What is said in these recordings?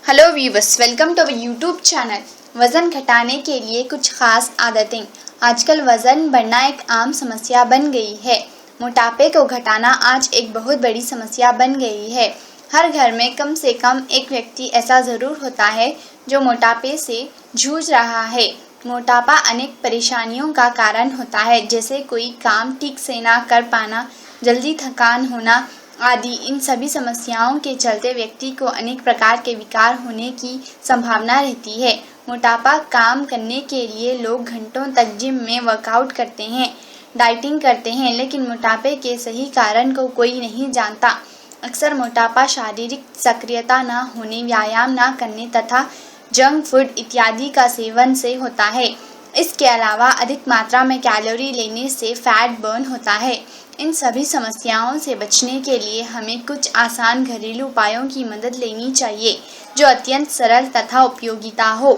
Hello viewers, welcome to our YouTube channel. वज़न घटाने के लिए कुछ ख़ास आदतें। आजकल वज़न बढ़ना एक आम समस्या बन गई है। मोटापे को घटाना आज एक बहुत बड़ी समस्या बन गई है। हर घर में कम से कम एक व्यक्ति ऐसा ज़रूर होता है जो मोटापे से जूझ रहा है। मोटापा अनेक परेशानियों का कारण होता है, जैसे कोई काम ठीक से ना कर पाना, जल्दी थकान होना आदि। इन सभी समस्याओं के चलते व्यक्ति को अनेक प्रकार के विकार होने की संभावना रहती है। मोटापा कम करने के लिए लोग घंटों तक जिम में वर्कआउट करते हैं, डाइटिंग करते हैं, लेकिन मोटापे के सही कारण को कोई नहीं जानता। अक्सर मोटापा शारीरिक सक्रियता न होने, व्यायाम न करने तथा जंक फूड इत्यादि का सेवन से होता है। इसके अलावा अधिक मात्रा में कैलोरी लेने से फैट बर्न होता है। इन सभी समस्याओं से बचने के लिए हमें कुछ आसान घरेलू उपायों की मदद लेनी चाहिए, जो अत्यंत सरल तथा उपयोगिता हो।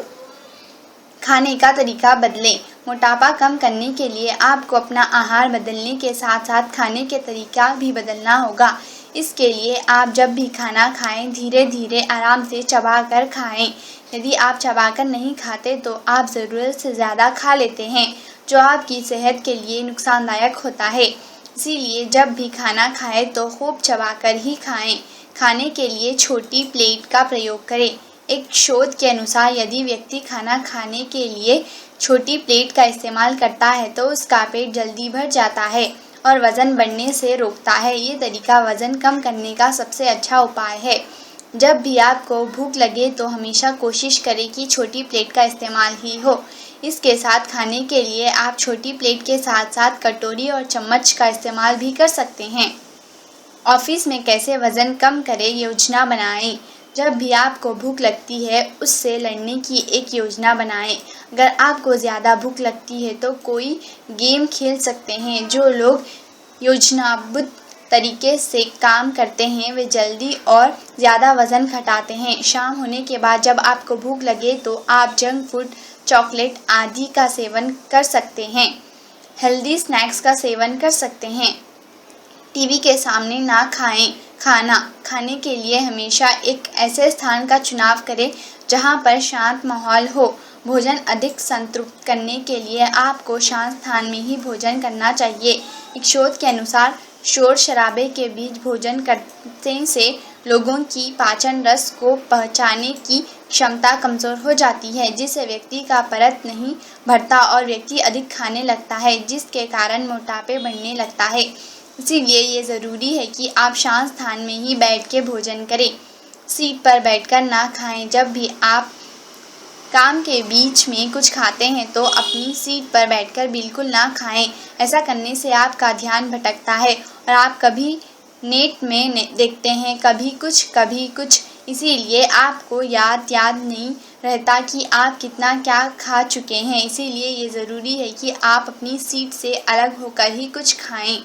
खाने का तरीका बदलें। मोटापा कम करने के लिए आपको अपना आहार बदलने के साथ साथ खाने के तरीका भी बदलना होगा। इसके लिए आप जब भी खाना खाएं, धीरे धीरे आराम से चबाकर खाएं। यदि आप चबाकर नहीं खाते तो आप ज़रूरत से ज़्यादा खा लेते हैं, जो आपकी सेहत के लिए नुकसानदायक होता है। इसीलिए जब भी खाना खाएं तो खूब चबाकर ही खाएं। खाने के लिए छोटी प्लेट का प्रयोग करें। एक शोध के अनुसार यदि व्यक्ति खाना खाने के लिए छोटी प्लेट का इस्तेमाल करता है तो उसका पेट जल्दी भर जाता है और वज़न बढ़ने से रोकता है। ये तरीका वज़न कम करने का सबसे अच्छा उपाय है। जब भी आपको भूख लगे तो हमेशा कोशिश करें कि छोटी प्लेट का इस्तेमाल ही हो। इसके साथ खाने के लिए आप छोटी प्लेट के साथ साथ कटोरी और चम्मच का इस्तेमाल भी कर सकते हैं। ऑफिस में कैसे वज़न कम करें, योजना बनाएं। जब भी आपको भूख लगती है, उससे लड़ने की एक योजना बनाएं। अगर आपको ज़्यादा भूख लगती है तो कोई गेम खेल सकते हैं। जो लोग योजनाबद्ध तरीके से काम करते हैं वे जल्दी और ज़्यादा वज़न घटाते हैं। शाम होने के बाद जब आपको भूख लगे तो आप जंक फूड, चॉकलेट आदि का सेवन कर सकते हैं। हेल्दी स्नैक्स का सेवन कर सकते हैं। टीवी के सामने ना खाएं। खाना खाने के लिए हमेशा एक ऐसे स्थान का चुनाव करें जहां पर शांत माहौल हो। भोजन अधिक संतृप्त करने के लिए आपको शांत स्थान में ही भोजन करना चाहिए। एक शोध के अनुसार शोर शराबे के बीच भोजन करने से लोगों की पाचन रस को पहचानने की क्षमता कमज़ोर हो जाती है, जिससे व्यक्ति का पेट नहीं भरता और व्यक्ति अधिक खाने लगता है, जिसके कारण मोटापे बढ़ने लगता है। इसीलिए ये ज़रूरी है कि आप शांत स्थान में ही बैठ के भोजन करें। सीट पर बैठकर ना खाएं। जब भी आप काम के बीच में कुछ खाते हैं तो अपनी सीट पर बैठकर बिल्कुल ना खाएं। ऐसा करने से आपका ध्यान भटकता है और आप कभी नेट में देखते हैं, कभी कुछ, इसीलिए आपको याद नहीं रहता कि आप कितना क्या खा चुके हैं। इसीलिए ये ज़रूरी है कि आप अपनी सीट से अलग होकर ही कुछ खाएं।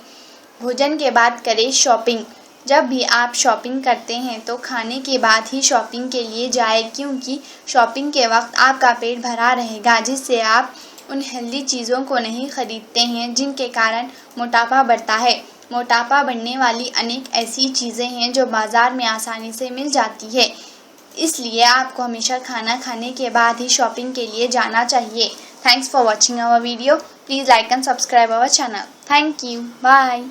भोजन के बाद करें शॉपिंग। जब भी आप शॉपिंग करते हैं तो खाने के बाद ही शॉपिंग के लिए जाएं, क्योंकि शॉपिंग के वक्त आपका पेट भरा रहेगा, जिससे आप उन हेल्दी चीज़ों को नहीं खरीदते हैं जिनके कारण मोटापा बढ़ता है। मोटापा बढ़ने वाली अनेक ऐसी चीज़ें हैं जो बाज़ार में आसानी से मिल जाती है। इसलिए आपको हमेशा खाना खाने के बाद ही शॉपिंग के लिए जाना चाहिए। Thanks for watching our video. Please like and subscribe our channel. Thank you. Bye.